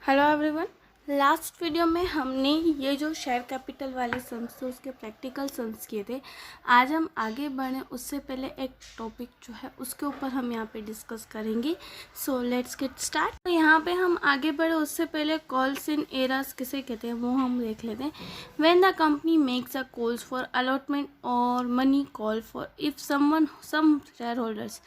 Hello everyone. Last video में हमने ये जो शेयर कैपिटल वाले सम्स थे उसके प्रैक्टिकल सम्स किए थे। आज हम आगे बढ़ें उससे पहले एक टॉपिक जो है उसके ऊपर हम यहाँ पे डिस्कस करेंगे। So let's get start. तो यहाँ पे हम आगे बढ़े उससे पहले कॉल्स इन एरर्स किसे कहते हैं वो हम देख लेते हैं। When the company makes a calls for allotment और money call for if some share holders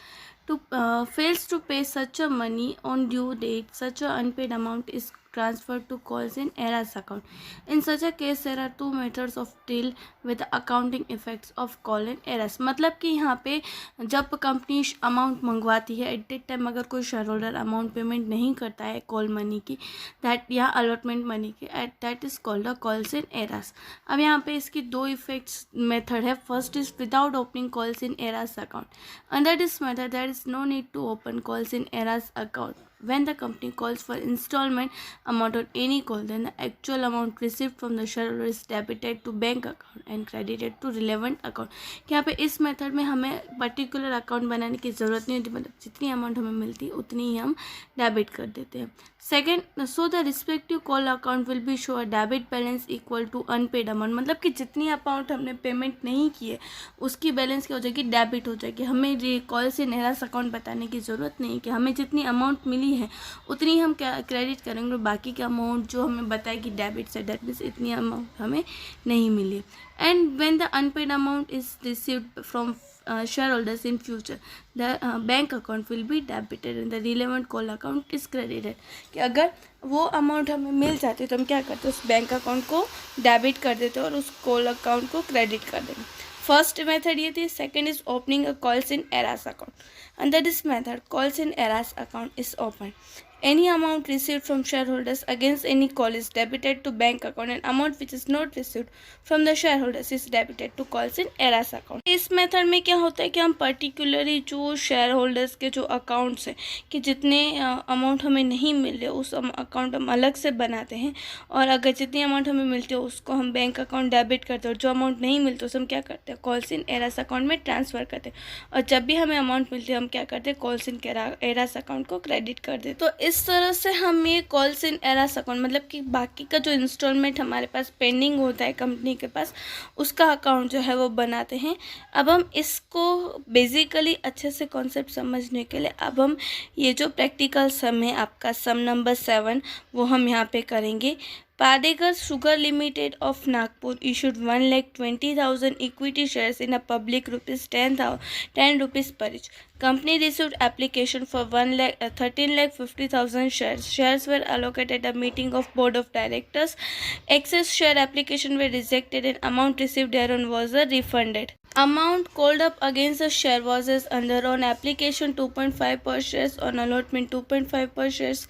fails to pay such a money on due date, such a unpaid amount is transferred to calls in errors account. In such a case, there are two methods of deal with the accounting effects of call in errors. मतलब कि यहाँ पे जब company amount मंगवाती है at that time अगर कोई share holder amount payment नहीं करता है कॉल मनी की दैट या अलॉटमेंट मनी की at that is called the calls in arrears. अब यहाँ पे इसकी दो इफेक्ट्स मेथड है। First is without opening calls in arrears account. Under this method there is no need to open calls in errors account. When the company calls for installment amount on any call, then the actual amount received from the shareholder is debited to bank account and credited to relevant account. यहाँ पे इस method में हमें particular account बनाने की ज़रूरत नहीं होती, मतलब जितनी अमाउंट हमें मिलती है उतनी ही हम डेबिट कर देते हैं। Second, so the respective call account will be show a debit balance equal to unpaid amount. मतलब कि जितनी अमाउंट हमने पेमेंट नहीं की है उसकी बैलेंस क्या हो जाएगी, डेबिट हो जाएगी। हमें कॉल से एरर्स अकाउंट बताने की ज़रूरत नहीं कि हमें जितनी अमाउंट मिली है उतनी हम क्या क्रेडिट करेंगे, बाकी का अमाउंट जो हमें बताएगी डेबिट से, डेट मीन्स इतनी अमाउंट हमें नहीं मिली। And when the unpaid amount is received from shareholders in future, the bank account will be debited and the relevant call account is credited। कि अगर वो अमाउंट हमें मिल जाती है तो हम क्या करते हैं, उस बैंक अकाउंट को डेबिट कर देते हैं और उस कॉल अकाउंट को क्रेडिट कर देंगे। फर्स्ट मेथड ये थी। Second is opening a calls in arrears account. Under this method calls in arrears account is open. Any amount received from shareholders against any call is debited to bank account and amount which is not received from the shareholders is debited to calls in errors account। इस method में क्या होता है कि हम particularly जो share holders के जो अकाउंट्स हैं कि जितने अमाउंट हमें नहीं मिल रहे उस अकाउंट हम अलग से बनाते हैं और अगर जितनी अमाउंट हमें मिलती है उसको हम बैंक अकाउंट डेबिट करते हैं और जो अमाउंट नहीं मिलती उसे हम क्या करते हैं, कॉल्स इन एरर्स अकाउंट में ट्रांसफ़र करते हैं। और जब भी हमें अमाउंट मिलती है हम क्या करते हैं, कॉल्स इन एरर्स अकाउंट को क्रेडिट कर देते। तो इस तरह से हम ये कॉल्स इन एरर्स अकाउंट मतलब कि बाकी का जो इंस्टॉलमेंट हमारे पास पेंडिंग होता है कंपनी के पास उसका अकाउंट जो है वो बनाते हैं। अब हम इसको बेसिकली अच्छे से कॉन्सेप्ट समझने के लिए अब हम ये जो प्रैक्टिकल सम है आपका सम नंबर 7 वो हम यहाँ पे करेंगे। Padegar Sugar Limited of Nagpur issued 1,20,000 equity shares in a public rupees 10 rupees per each. Company received application for 13,50,000 shares. Shares were allocated at a meeting of board of directors. Excess share application were rejected and amount received thereon was refunded. Amount called up against the share was as under: on application 2.5 per shares, on allotment 2.5 per shares,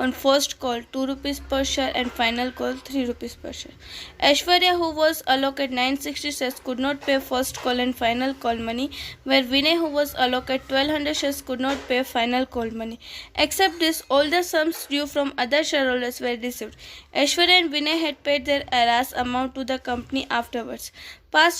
on first call 2 rupees per share and final call 3 rupees per share. Aishwarya, who was allocated 960 shares, could not pay first call and final call money, where Vinay, who was allocated 1200 shares, could not pay final call money. Except this, all the sums due from other shareholders were received. Aishwarya and Vinay had paid their arrears amount to the company afterwards. Pass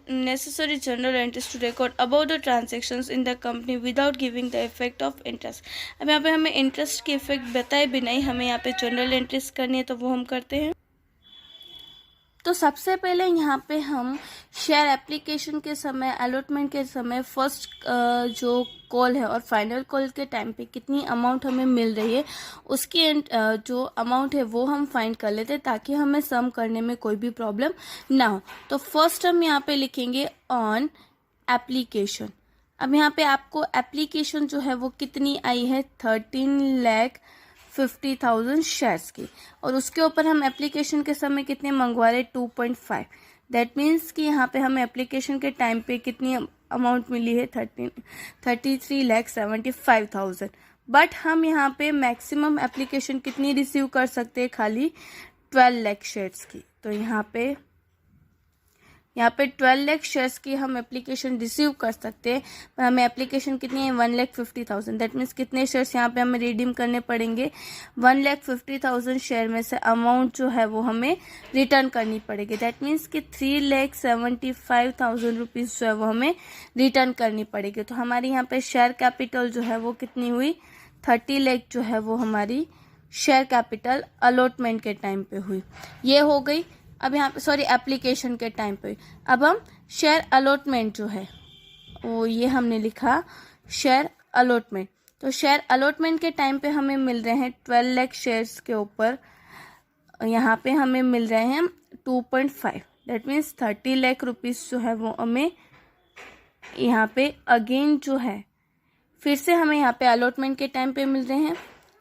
necessary journal entries to record about the transactions in the company without giving the effect of interest। अब यहाँ पे हमें interest की effect बताए बिना ही हमें यहाँ पे जनरल एंट्रीज करनी है तो वो हम करते हैं। तो सबसे पहले यहाँ पे हम शेयर एप्लीकेशन के समय, अलॉटमेंट के समय, फर्स्ट जो कॉल है और फाइनल कॉल के टाइम पे कितनी अमाउंट हमें मिल रही है उसकी जो अमाउंट है वो हम फाइंड कर लेते हैं ताकि हमें सम करने में कोई भी प्रॉब्लम ना हो। तो फर्स्ट हम यहाँ पे लिखेंगे ऑन एप्लीकेशन। अब यहाँ पे आपको एप्लीकेशन जो है वो कितनी आई है, 13,50,000 शेयर्स की, और उसके ऊपर हम एप्लीकेशन के समय कितने मंगवा रहे, 2.5। दैट मीन्स कि यहाँ पे हमें एप्लीकेशन के टाइम पे कितनी अमाउंट मिली है, 33,75,000। बट हम यहाँ पे मैक्सिमम एप्लीकेशन कितनी रिसीव कर सकते हैं, खाली 12 लाख शेयर्स की। तो यहाँ पे 12 लाख शेयर्स की हम एप्लीकेशन रिसीव कर सकते हैं, पर हमें एप्लीकेशन कितनी है, 1,50,000। दैट मीन्स कितने शेयर्स यहाँ पे हमें रिडीम करने पड़ेंगे, 1,50,000 शेयर में से अमाउंट जो है वो हमें रिटर्न करनी पड़ेगी। दैट मीन्स कि 3,75,000 रुपीज़ जो है वो हमें रिटर्न करनी पड़ेगी। तो हमारी यहाँ पे शेयर कैपिटल जो है वो कितनी हुई, 30 लाख जो है वो हमारी शेयर कैपिटल अलॉटमेंट के टाइम पे हुई, ये हो गई। अब यहाँ पे सॉरी एप्लीकेशन के टाइम पे। अब हम शेयर अलॉटमेंट जो है वो ये हमने लिखा शेयर अलॉटमेंट। तो शेयर अलॉटमेंट के टाइम पे हमें मिल रहे हैं 12 लाख शेयर्स के ऊपर, यहाँ पे हमें मिल रहे हैं 2.5, दैट मीन्स 30 लाख रुपीस जो है वो हमें यहाँ पे अगेन जो है फिर से हमें यहाँ पे अलॉटमेंट के टाइम पे मिल रहे हैं।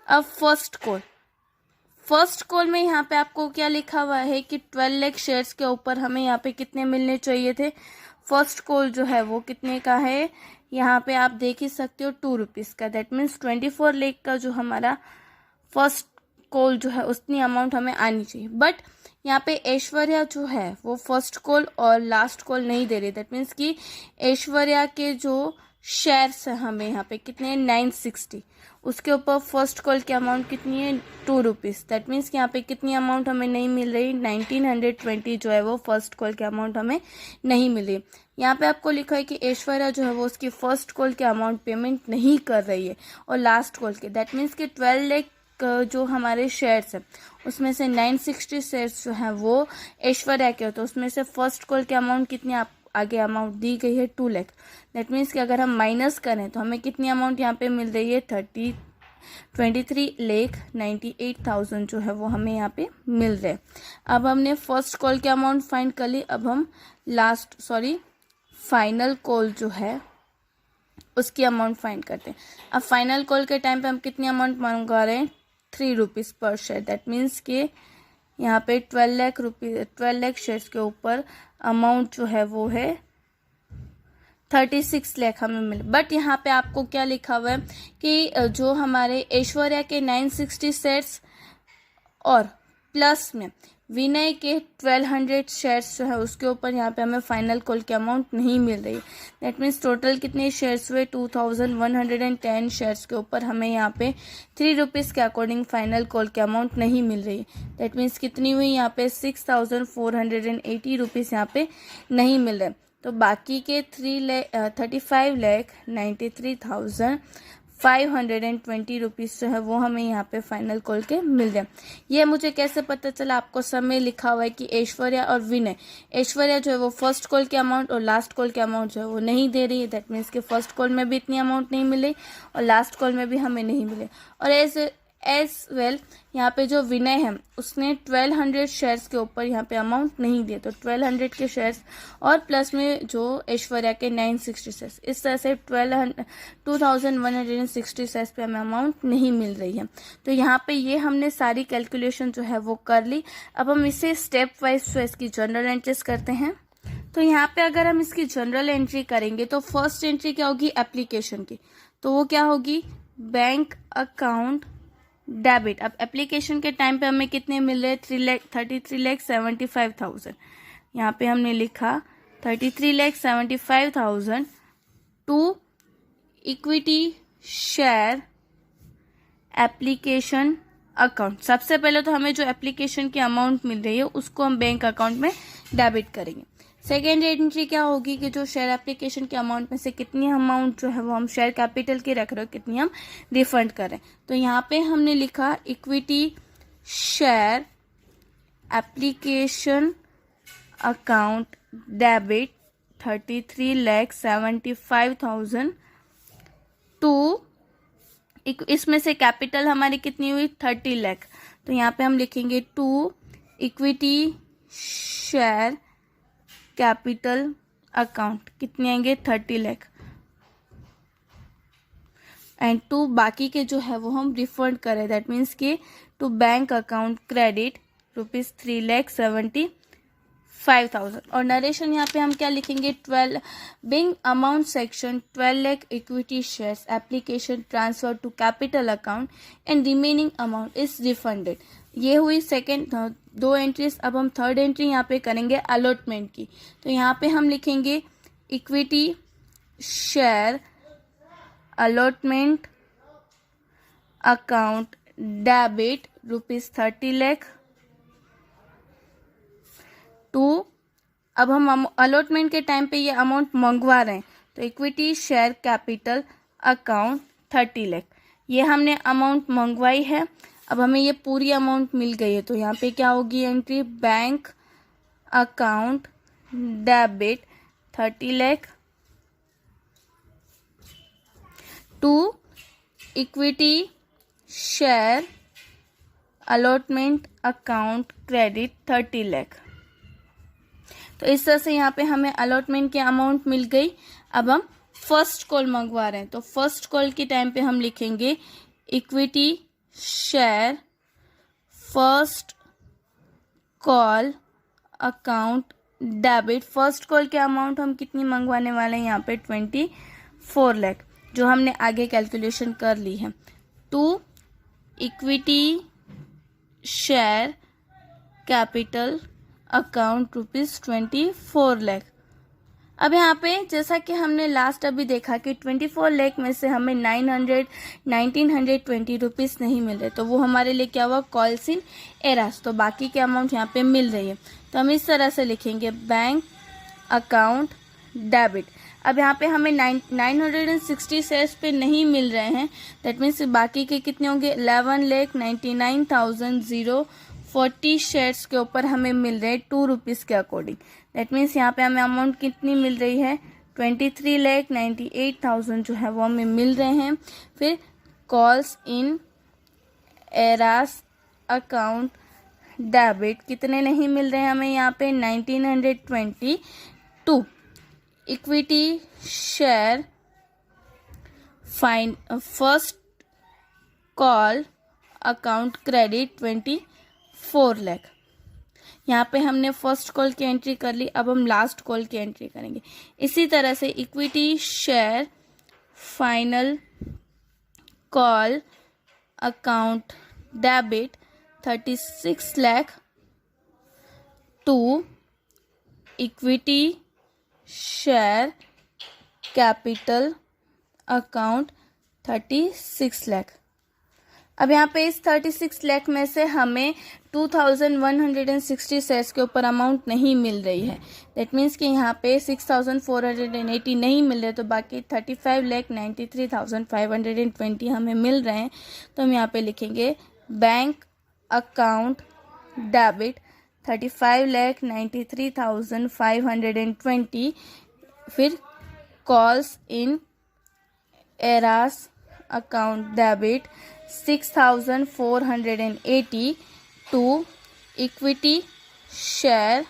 अब फर्स्ट कॉल में यहाँ पे आपको क्या लिखा हुआ है कि 12 लाख शेयर्स के ऊपर हमें यहाँ पे कितने मिलने चाहिए थे। फर्स्ट कॉल जो है वो कितने का है, यहाँ पे आप देख ही सकते हो 2 रुपीज़ का, दैट मीन्स 24 लाख का जो हमारा फर्स्ट कॉल जो है उतनी अमाउंट हमें आनी चाहिए। बट यहाँ पे ऐश्वर्या जो है वो फर्स्ट कॉल और लास्ट कॉल नहीं दे रही, दैट मीन्स कि ऐश्वर्या के जो शेयर्स है हमें यहाँ पे कितने 960, उसके ऊपर फर्स्ट कॉल की अमाउंट कितनी है 2 रुपीज़, दैट मीन्स कि यहाँ पे कितनी अमाउंट हमें नहीं मिल रही 1920 जो है वो फर्स्ट कॉल की अमाउंट हमें नहीं मिल रही। यहाँ पे आपको लिखा है कि ऐश्वर्या जो है वो उसकी फर्स्ट कॉल के अमाउंट पेमेंट नहीं कर रही है और लास्ट कॉल के, दैट मीन्स कि 12 लाख जो हमारे शेयर्स है उसमें से 960 शेयर्स जो है वो ऐश्वर्या के होते हैं, उसमें से फर्स्ट कॉल की अमाउंट कितनी आप आगे अमाउंट दी गई है 2 लाख, दैट मीन्स कि अगर हम माइनस करें तो हमें कितनी अमाउंट यहाँ पे मिल रही है 23,98,000 जो है वो हमें यहाँ पे मिल रहा है। अब हमने फर्स्ट कॉल की अमाउंट फाइंड कर ली, अब हम फाइनल कॉल जो है उसकी अमाउंट फाइंड करते हैं। अब फाइनल कॉल के टाइम पे हम कितनी अमाउंट मंगवा रहे हैं 3 रुपीज़ पर शेयर, दैट मीन्स कि यहाँ पे 12 लाख शेयर्स के ऊपर अमाउंट जो है वो है 36 लाख हमें मिले। बट यहाँ पे आपको क्या लिखा हुआ है कि जो हमारे ऐश्वर्या के 960 शेयर्स और प्लस में विनय के 1200 शेयर्स जो है उसके ऊपर यहाँ पे हमें फाइनल कॉल की अमाउंट नहीं मिल रही है, दैट मीन्स टोटल कितने शेयर्स हुए 2110 शेयर्स के ऊपर हमें यहाँ पे 3 रुपीज़ के अकॉर्डिंग फाइनल कॉल की अमाउंट नहीं मिल रही है, दैट मीन्स कितनी हुई यहाँ पे 6480 रुपीज़ यहाँ पे नहीं मिल रहे। तो बाकी के 35,93,520 रुपीज़ जो है वो हमें यहाँ पे फाइनल कॉल के मिल रहे हैं। ये मुझे कैसे पता चला, आपको समय लिखा हुआ है कि ऐश्वर्या और विनय, ऐश्वर्या जो है वो फर्स्ट कॉल की अमाउंट और लास्ट कॉल की अमाउंट जो है वो नहीं दे रही है, दैट मीन्स कि फर्स्ट कॉल में भी इतनी अमाउंट नहीं मिली और लास्ट कॉल में भी हमें नहीं मिले। और एज वेल यहाँ पे जो विनय है उसने 1200 शेयर्स के ऊपर यहाँ पे अमाउंट नहीं दिए, तो 1200 के शेयर्स और प्लस में जो ऐश्वर्या के 960 शेयर्स, इस तरह से 2160 शेयर्स पे हमें अमाउंट नहीं मिल रही है। तो यहाँ पे ये हमने सारी कैलकुलेशन जो है वो कर ली। अब हम इसे स्टेप वाइज जो इसकी जनरल एंट्रीज करते हैं। तो यहाँ पे अगर हम इसकी जनरल एंट्री करेंगे तो फर्स्ट एंट्री क्या होगी एप्लीकेशन की, तो वो क्या होगी बैंक अकाउंट डेबिट। अब एप्लीकेशन के टाइम पे हमें कितने मिल रहे 33,75,000, यहाँ पे हमने लिखा 33,75,000 to equity share application account. सबसे पहले तो हमें जो एप्लीकेशन की अमाउंट मिल रही है उसको हम बैंक अकाउंट में डेबिट करेंगे। सेकेंड एंट्री क्या होगी कि जो शेयर एप्लीकेशन के अमाउंट में से कितनी अमाउंट जो है वो हम शेयर कैपिटल की रख रहे हो, कितनी हम रिफंड करें। तो यहाँ पे हमने लिखा equity share application account debit 33,75,000 to, इसमें से कैपिटल हमारी कितनी हुई 30 लाख, तो यहाँ पे हम लिखेंगे to equity share capital account कितने आएंगे 30 लाख एंड टू बाकी के जो है वो हम रिफंड करें, दैट मीन्स कि टू बैंक अकाउंट क्रेडिट ₹3,75,000। और नरेशन यहाँ पे हम क्या लिखेंगे 12 being amount section 12 lakh equity shares application transfer to capital account and remaining amount is refunded. ये हुई सेकेंड 2 एंट्रीज। अब हम थर्ड एंट्री यहाँ पे करेंगे अलॉटमेंट की, तो यहाँ पे हम लिखेंगे equity share allotment account debit ₹30 lakh to, अब हम अलॉटमेंट के टाइम पे ये अमाउंट मंगवा रहे हैं तो equity share capital account 30 lakh, ये हमने अमाउंट मंगवाई है। अब हमें ये पूरी अमाउंट मिल गई है, तो यहाँ पे क्या होगी entry, bank account debit 30 lakh to equity share allotment account credit 30 lakh. तो इस तरह से यहाँ पे हमें अलॉटमेंट की अमाउंट मिल गई। अब हम फर्स्ट कॉल मंगवा रहे हैं, तो फर्स्ट कॉल के टाइम पे हम लिखेंगे equity share first call account debit. First call के अमाउंट हम कितनी मंगवाने वाले हैं यहाँ पे 24 लाख, जो हमने आगे कैलकुलेशन कर ली है। To equity share capital account ₹24 lakh. अब यहाँ पे जैसा कि हमने लास्ट अभी देखा कि 24 लाख में से हमें 1920 रुपीज़ नहीं मिल रहे, तो वो हमारे लिए क्या हुआ, कॉल्स इन एरास। तो बाकी के अमाउंट यहाँ पे मिल रही है, तो हम इस तरह से लिखेंगे बैंक अकाउंट डेबिट। अब यहाँ पे हमें 960 शेयर्स पे नहीं मिल रहे हैं, दैट मीन्स बाकी के कितने होंगे 11,99,040 शेयर्स के ऊपर हमें मिल रहे हैं 2 रुपीज़ के अकॉर्डिंग। दैट मीन्स यहाँ पे हमें अमाउंट कितनी मिल रही है 23,98,000 जो है वो हमें मिल रहे हैं। फिर calls in arrears account debit कितने नहीं मिल रहे हैं हमें यहाँ पे 1922। Equity share first call account credit 24 lakh. यहाँ पे हमने फर्स्ट कॉल की एंट्री कर ली, अब हम लास्ट कॉल की एंट्री करेंगे। इसी तरह से equity share final call account debit 36 lakh to equity share capital account 36 lakh. अब यहाँ पे इस 36 लाख में से हमें 2160 शेयर्स के ऊपर अमाउंट नहीं मिल रही है। दैट मीन्स कि यहाँ पे 6480 नहीं मिल रहे, तो बाकी 35,93,520 हमें मिल रहे हैं। तो हम यहाँ पे लिखेंगे बैंक अकाउंट डेबिट 35,93,520। फिर calls in arrears account debit 6,480 to equity share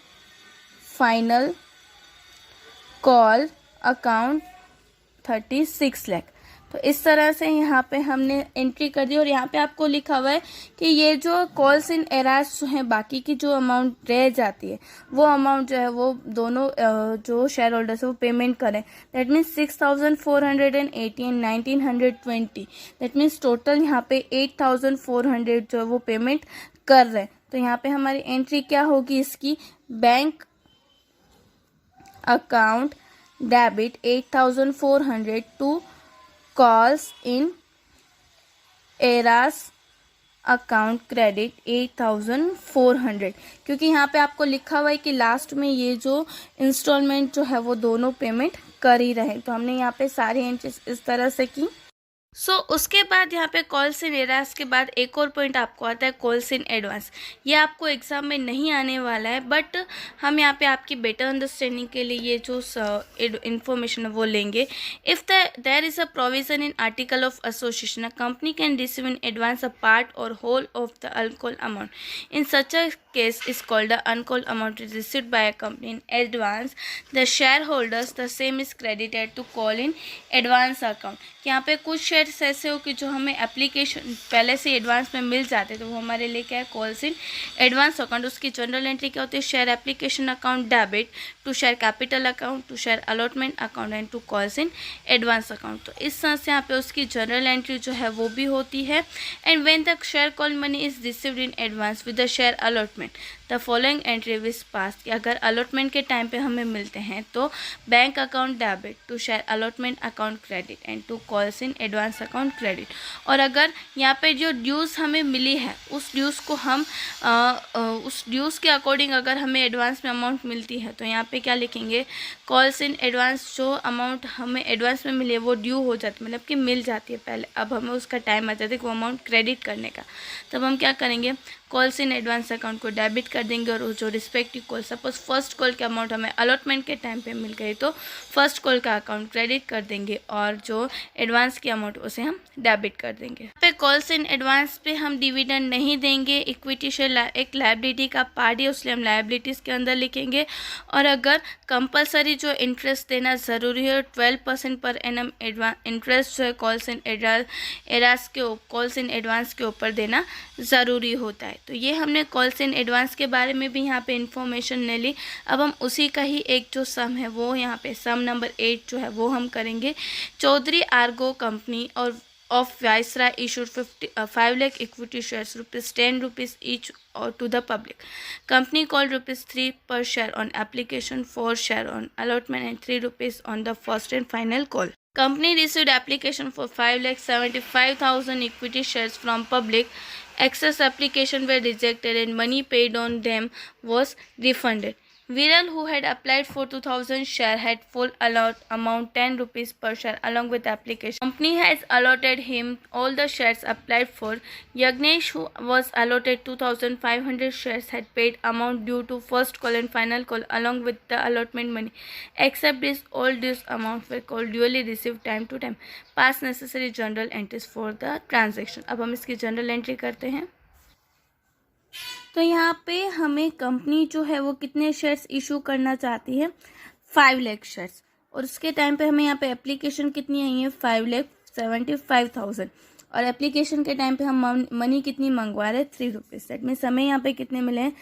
final call account 36 lakh. तो इस तरह से यहाँ पे हमने एंट्री कर दी, और यहाँ पे आपको लिखा हुआ है कि ये जो कॉल्स इन एरास जो हैं बाकी की जो अमाउंट रह जाती है वो अमाउंट जो है वो दोनों जो शेयर होल्डर्स है वो पेमेंट करें। That means 6,480 and 1,920, that means total यहाँ पे 8,400 जो है वो पेमेंट कर रहे हैं। तो यहाँ पे हमारी एंट्री क्या होगी इसकी, bank account debit 8,400 to calls in arrears account credit 8,400, क्योंकि यहाँ पे आपको लिखा हुआ है कि लास्ट में ये जो इंस्टॉलमेंट जो है वो दोनों पेमेंट कर ही रहे। तो हमने यहाँ पे सारी एंट्रीज इस तरह से की। उसके बाद यहाँ पे कॉल्स इन एरास के बाद एक और पॉइंट आपको आता है कॉल्स इन एडवांस। ये आपको एग्जाम में नहीं आने वाला है, बट हम यहाँ पे आपकी बेटर अंडरस्टैंडिंग के लिए ये जो इन्फॉर्मेशन है वो लेंगे। If there is a provision in article of association a company can receive in advance a part और whole of the uncalled amount. In such a case is called the uncalled amount is received by a company in advance. The shareholders the same is credited to call in advance account। यहाँ पे कुछ shares ऐसे हो कि जो हमें application पहले से एडवांस में मिल जाते हैं, तो वो हमारे लिए क्या है कॉल्स इन एडवांस अकाउंट। उसकी जनरल एंट्री क्या होती है, share application account debit to share capital account to share allotment account and to calls in advance account. तो इस तरह से यहाँ पे उसकी जनरल एंट्री जो है वो भी होती है। And when the share call money is received in advance with the share allotment the following entry is pass, कि अगर अलॉटमेंट के टाइम पे हमें मिलते हैं तो bank account debit to share allotment account credit and to calls in advance advance account credit. और अगर यहाँ पे जो ड्यूज़ हमें मिली है उस ड्यूज़ को हम उस ड्यूज़ के अकॉर्डिंग अगर हमें एडवांस में अमाउंट मिलती है तो यहाँ पे क्या लिखेंगे, कॉल्स इन एडवांस। जो अमाउंट हमें एडवांस में मिली है वो ड्यू हो जाती है, मतलब कि मिल जाती है पहले, अब हमें उसका टाइम आ जाता है कि वो अमाउंट क्रेडिट करने का। तब हम क्या करेंगे, कॉल्स इन एडवांस अकाउंट को डेबिट कर देंगे और जो respective call, suppose first call के अमाउंट हमें अलॉटमेंट के टाइम पे मिल गई तो फर्स्ट कॉल का अकाउंट क्रेडिट कर देंगे और जो एडवांस की अमाउंट उसे हम डेबिट कर देंगे। पे कॉल्स इन एडवांस पे हम डिविडेंड नहीं देंगे, इक्विटी शेयर एक लायबिलिटी का पार्ट है इसलिए हम लायबिलिटीज़ के अंदर लिखेंगे। और अगर कंपलसरी जो इंटरेस्ट देना ज़रूरी है 12% पर एनम इंटरेस्ट जो है कॉल्स इन एडवांस के ऊपर देना ज़रूरी होता है। तो ये हमने कॉल्स इन एडवांस के बारे में भी यहाँ पे इंफॉर्मेशन ले ली। अब हम उसी का ही एक जो सम है वो यहाँ पे सम नंबर 8 जो है वो हम करेंगे। चौधरी आर्गो कंपनी और of viceroy issued 5 lakh equity shares ₹10 each or to the public. Company called ₹3 per share on application, 4 share on allotment and ₹3 on the first and final call. Company received application for 5,75,000 equity shares from public. Excess application were rejected and money paid on them was refunded. Viral, who had applied for 2,000 share, had full allot amount ₹10 per share along with application. Company has allotted him all the shares applied for. Yagnesh, who was allotted 2,500 shares, had paid amount due to first call and final call along with the allotment money. Except this, all dues amounts were called duly received time to time. Pass necessary journal entries for the transaction. अब हम इसकी journal entry करते हैं। तो यहाँ पे हमें company जो है वो कितने शेयर्स इशू करना चाहती है, 5 लाख शेयर्स। और उसके टाइम पे हमें यहाँ पे एप्लीकेशन कितनी आई है, 5,75,000। और एप्लीकेशन के टाइम पे हम मनी कितनी मंगवा रहे हैं, ₹3। दैट मीन्स हमें यहाँ पे कितने मिले हैं,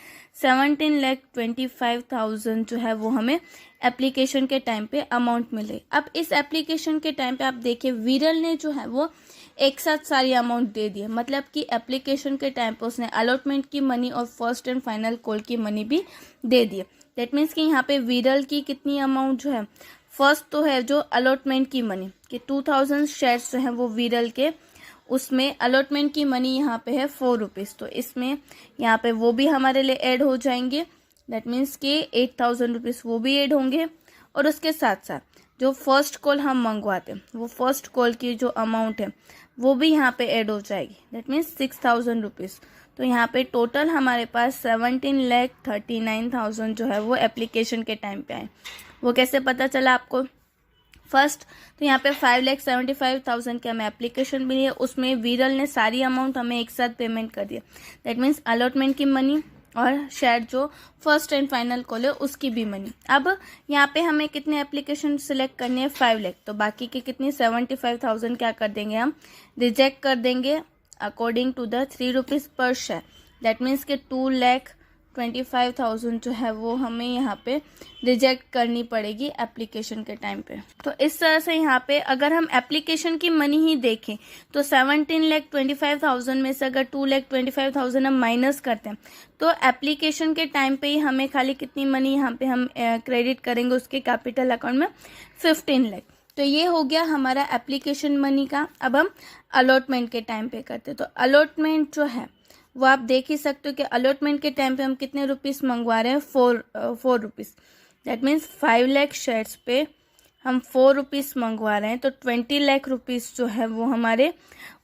17,25,000 जो है वो हमें एप्लीकेशन के टाइम पे अमाउंट मिले। अब इस एप्लीकेशन के टाइम पे आप देखिए विरल ने जो है वो एक साथ सारी अमाउंट दे दी है, मतलब कि एप्लीकेशन के टाइम पे उसने अलॉटमेंट की मनी और फर्स्ट एंड फाइनल कॉल की मनी भी दे दी है। दैट मीन्स कि यहाँ पे विरल की कितनी अमाउंट जो है, फर्स्ट तो है जो अलॉटमेंट की मनी कि 2,000 शेयर्स जो है वो विरल के, उसमें अलॉटमेंट की मनी यहाँ पे है ₹4। तो इसमें यहाँ पे वो भी हमारे लिए ऐड हो जाएंगे। दैट मीन्स कि ₹8,000 वो भी ऐड होंगे। और उसके साथ साथ जो फर्स्ट कॉल हम मंगवाते हैं वो फर्स्ट कॉल की जो अमाउंट है वो भी यहाँ पे ऐड हो जाएगी। That means ₹6,000। तो यहाँ पे टोटल हमारे पास 17,39,000 जो है वो एप्लीकेशन के टाइम पे आए। वो कैसे पता चला आपको, फर्स्ट तो यहाँ पे 5,75,000 की हमें एप्लीकेशन मिली है, उसमें विरल ने सारी अमाउंट हमें एक साथ पेमेंट कर दिया। दैट मीन्स अलॉटमेंट की मनी और शेयर जो फर्स्ट एंड फाइनल कॉल है उसकी भी मनी। अब यहाँ पे हमें कितने एप्लीकेशन सिलेक्ट करनी है, 5 लाख। तो बाकी के कितनी 75,000 क्या कर देंगे, हम रिजेक्ट कर देंगे अकॉर्डिंग टू द ₹3 पर शेयर। दैट मीन्स के 2,25,000 जो है वो हमें यहाँ पे रिजेक्ट करनी पड़ेगी एप्लीकेशन के टाइम पे। तो इस तरह से यहाँ पे अगर हम एप्लीकेशन की मनी ही देखें तो 17,25,000 में से अगर 2,25,000 हम माइनस करते हैं तो एप्लीकेशन के टाइम पे ही हमें खाली कितनी मनी यहाँ पे हम क्रेडिट करेंगे उसके कैपिटल अकाउंट में, 15 लाख। तो ये हो गया हमारा एप्लीकेशन मनी का। अब हम अलॉटमेंट के टाइम पे करते हैं। तो अलॉटमेंट जो है वो आप देख ही सकते हो कि अलॉटमेंट के टाइम पे हम कितने रुपीस मंगवा रहे हैं, ₹4। दैट मीन्स 5 लाख शेयर्स पे हम ₹4 मंगवा रहे हैं। तो 20 लाख रुपीस जो है वो हमारे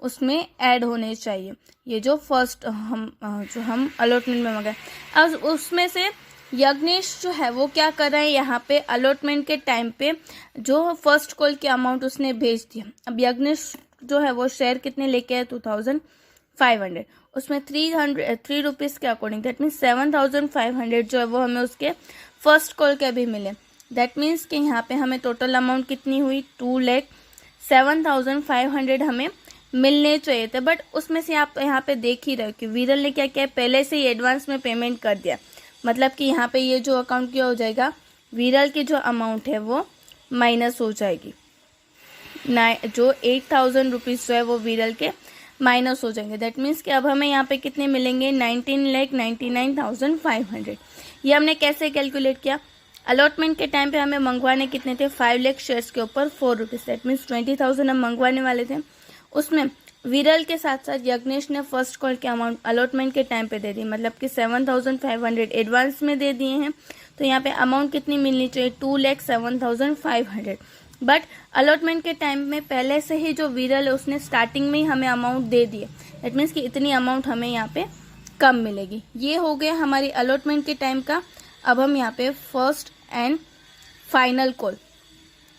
उसमें ऐड होने चाहिए, ये जो फर्स्ट हम अलॉटमेंट में मंगाए। अब उसमें से यज्ञेश जो है वो क्या कर रहे हैं, यहाँ पे अलॉटमेंट के टाइम पे जो फर्स्ट कॉल की अमाउंट उसने भेज दिया। अब यज्ञेश जो है वो शेयर कितने लेके आए, 2,500। उसमें ₹3 के अकॉर्डिंग दैट मीन्स 7,500 जो है वो हमें उसके फर्स्ट कॉल के भी मिले। दैट मीन्स कि यहाँ पे हमें टोटल अमाउंट कितनी हुई, 2,07,500 हमें मिलने चाहिए थे। बट उसमें से आप यहाँ पे देख ही रहे हो कि विरल ने क्या किया, पहले से ही एडवांस में पेमेंट कर दिया। मतलब कि यहाँ पे ये जो अकाउंट क्या हो जाएगा, विरल की जो अमाउंट है वो माइनस हो जाएगी। जो 8,000 रुपीज़ जो है वो विरल के माइनस हो जाएंगे। दैट मीन्स कि अब हमें यहाँ पे कितने मिलेंगे, 19,99,500। ये हमने कैसे कैलकुलेट किया, अलॉटमेंट के टाइम पे हमें मंगवाने कितने थे, 5 लाख शेयर्स के ऊपर ₹4। दैट मीन्स 20,000 हम मंगवाने वाले थे। उसमें विरल के साथ साथ यज्ञेश ने फर्स्ट कॉल के अमाउंट अलॉटमेंट के टाइम पे दे दी, मतलब कि 7,500 एडवांस में दे दिए हैं। तो यहाँ पे अमाउंट कितनी मिलनी चाहिए, 2,07,500। बट अलॉटमेंट के टाइम में पहले से ही जो विरल है उसने स्टार्टिंग में ही हमें अमाउंट दे दिए, दैट मीन्स कि इतनी अमाउंट हमें यहाँ पे कम मिलेगी। ये हो गया हमारी अलॉटमेंट के टाइम का। अब हम यहाँ पे फर्स्ट एंड फाइनल कॉल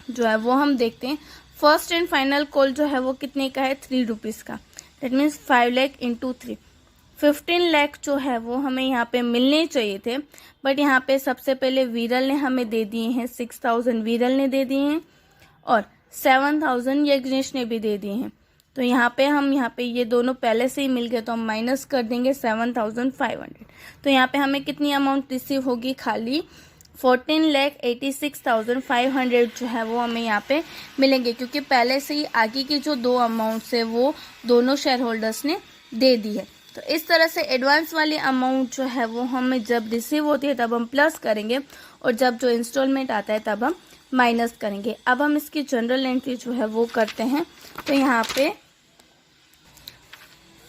जो है वो हम देखते हैं। फर्स्ट एंड फाइनल कॉल जो है वो कितने का है, 3 रुपीज़ का, that means 5 lakh into 3, 15 lakh जो है वो हमें यहाँ पे मिलने चाहिए थे। बट यहाँ पे सबसे पहले विरल ने हमें दे दिए हैं, 6,000 विरल ने दे दिए हैं और 7,000 यज्ञेश ने भी दे दिए हैं। तो यहाँ पे ये दोनों पहले से ही मिल गए, तो हम माइनस कर देंगे 7,500। तो यहाँ पे हमें कितनी अमाउंट रिसीव होगी, खाली 14,86,500 जो है वो हमें यहाँ पे मिलेंगे, क्योंकि पहले से ही आगे की जो 2 अमाउंट्स है वो दोनों शेयर होल्डर्स ने दे दी है। तो इस तरह से एडवांस वाली अमाउंट जो है वो हमें जब रिसीव होती है तब हम प्लस करेंगे और जब जो इंस्टॉलमेंट आता है तब हम माइनस करेंगे। अब हम इसकी जनरल एंट्री जो है वो करते हैं। तो यहाँ पे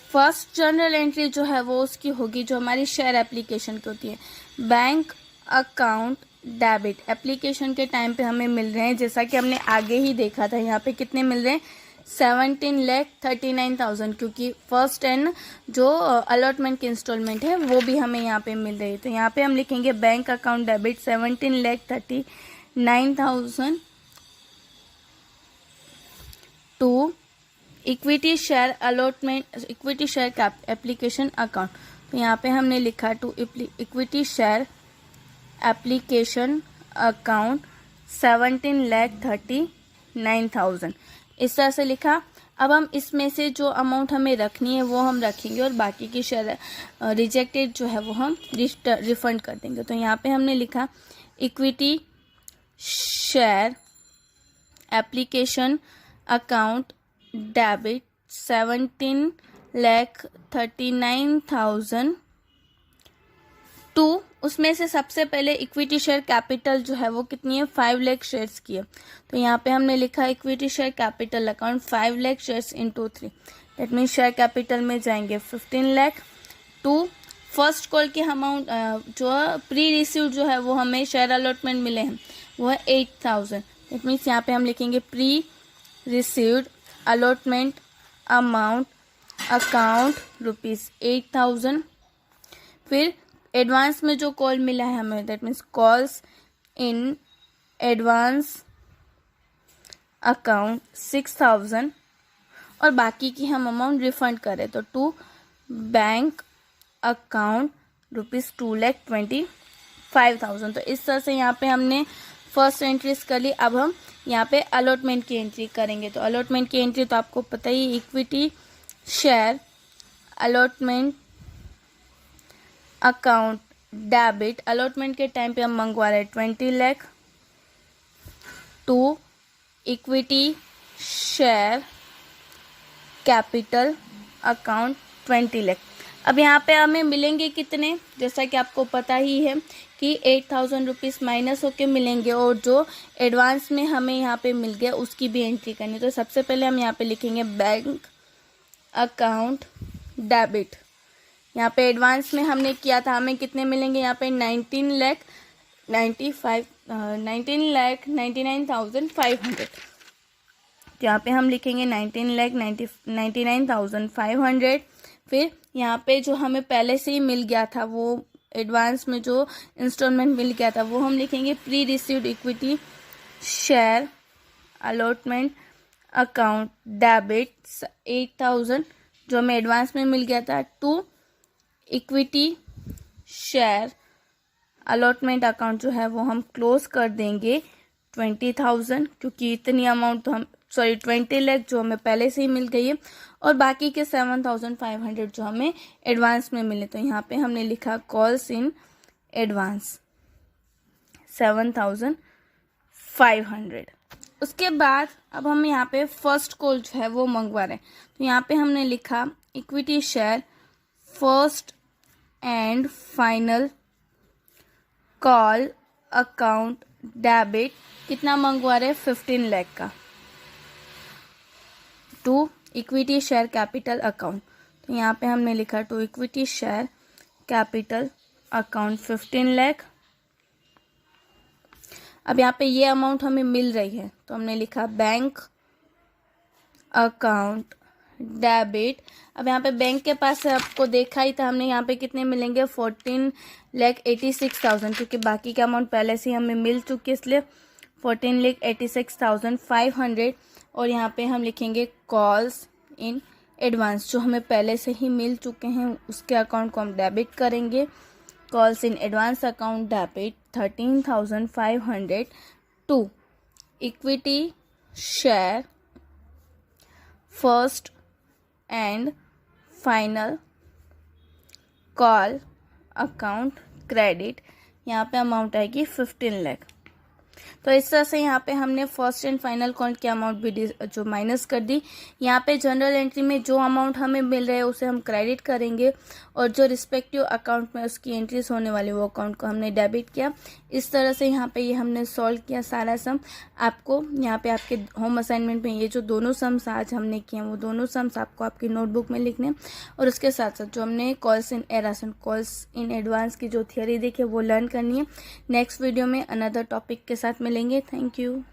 फर्स्ट जनरल एंट्री जो है वो उसकी होगी जो हमारी शेयर एप्लीकेशन की होती है, बैंक अकाउंट डेबिट। एप्लीकेशन के टाइम पे हमें मिल रहे हैं, जैसा कि हमने आगे ही देखा था, यहाँ पे कितने मिल रहे हैं, 17,39,000, क्योंकि फर्स्ट एंड जो अलॉटमेंट की इंस्टॉलमेंट है वो भी हमें यहाँ पे मिल रही है। तो यहाँ पे हम लिखेंगे bank account debit 17,39,000 to equity share allotment, equity share application account. तो यहाँ पे हमने लिखा to equity share application account 17,39,000, इस तरह से लिखा। अब हम इसमें से जो अमाउंट हमें रखनी है वो हम रखेंगे और बाकी की शेयर रिजेक्टेड जो है वो हम रिफंड कर देंगे। तो यहाँ पे हमने लिखा equity share application account debit 17,39,000 to, उसमें से सबसे पहले इक्विटी शेयर कैपिटल जो है वो कितनी है, 5 लाख शेयर्स की है। तो यहाँ पे हमने लिखा equity share capital account 5 lakh shares into 3, that means share capital में जाएंगे 15 लाख टू फर्स्ट कॉल के अमाउंट जो प्री रिसीव जो है वो हमें शेयर अलॉटमेंट मिले हैं वो है 8,000, दैट मीन्स यहाँ पे हम लिखेंगे pre received allotment amount account ₹8,000। फिर एडवांस में जो कॉल मिला है हमें, that means calls in advance account 6,000 और बाकी की हम अमाउंट रिफंड करें तो टू बैंक अकाउंट ₹2,25,000। तो इस तरह से यहाँ पे हमने फर्स्ट एंट्रीज कर ली। अब हम यहाँ पे अलॉटमेंट की एंट्री करेंगे। तो अलॉटमेंट की एंट्री तो आपको पता ही, equity share allotment account debit, allotment के टाइम पे हम मंगवा रहे हैं 20 lakh to equity share capital account 20 lakh. अब यहाँ पे हमें मिलेंगे कितने, जैसा कि आपको पता ही है कि 8,000 रुपीज़ माइनस होके मिलेंगे और जो एडवांस में हमें यहाँ पे मिल गया उसकी भी एंट्री करनी। तो सबसे पहले हम यहाँ पे लिखेंगे बैंक अकाउंट डेबिट। यहाँ पे एडवांस में हमने किया था, हमें कितने मिलेंगे यहाँ पे 19,99,500। तो यहाँ पे हम लिखेंगे 19,99,500। फिर यहाँ पे जो हमें पहले से ही मिल गया था, वो एडवांस में जो इंस्टॉलमेंट मिल गया था वो हम लिखेंगे pre received equity share allotment account debit 8,000 जो हमें एडवांस में मिल गया था to equity share allotment account जो है वो हम क्लोज कर देंगे 20,000, क्योंकि इतनी अमाउंट तो हम 20 लाख जो हमें पहले से ही मिल गई है और बाकी के 7,500 जो हमें एडवांस में मिले। तो यहाँ पे हमने लिखा कॉल्स इन एडवांस 7,500। उसके बाद अब हम यहाँ पे फर्स्ट कॉल जो है वो मंगवा रहे हैं। तो यहाँ पे हमने लिखा equity share first and final call account debit, कितना मंगवा रहे हैं 15 लाख का to equity share capital account, तो यहाँ पे हमने लिखा to equity share capital account 15 lakh. अब यहाँ पे ये अमाउंट हमें मिल रही है तो हमने लिखा बैंक अकाउंट डेबिट। अब यहाँ पे बैंक के पास से आपको देखा ही था हमने, यहाँ पे कितने मिलेंगे 14,86,000, क्योंकि बाकी का अमाउंट पहले से हमें मिल चुकी है इसलिए 14,86,500। और यहाँ पे हम लिखेंगे कॉल्स इन एडवांस, जो हमें पहले से ही मिल चुके हैं उसके अकाउंट को हम डेबिट करेंगे। Calls in advance account debit 13,500 to equity share first and final call account credit, यहाँ पे अमाउंट आएगी 15 लाख। तो इस तरह से यहाँ पे हमने फर्स्ट एंड फाइनल कॉल की अमाउंट भी जो माइनस कर दी। यहाँ पे जनरल एंट्री में जो अमाउंट हमें मिल रहा है उसे हम क्रेडिट करेंगे और जो रिस्पेक्टिव अकाउंट में उसकी एंट्रीज होने वाली वो अकाउंट को हमने डेबिट किया। इस तरह से यहाँ पे ये हमने सॉल्व किया सारा सम। आपको यहाँ पे आपके होम असाइनमेंट में ये जो दोनों सम्स आज हमने किए हैं वो दोनों सम्स आपको आपकी नोटबुक में लिखने और उसके साथ साथ जो हमने calls in eras and calls in advance की जो थियरी देखी वो लर्न करनी है। नेक्स्ट वीडियो में अनदर टॉपिक के साथ मिलेंगे। Thank you.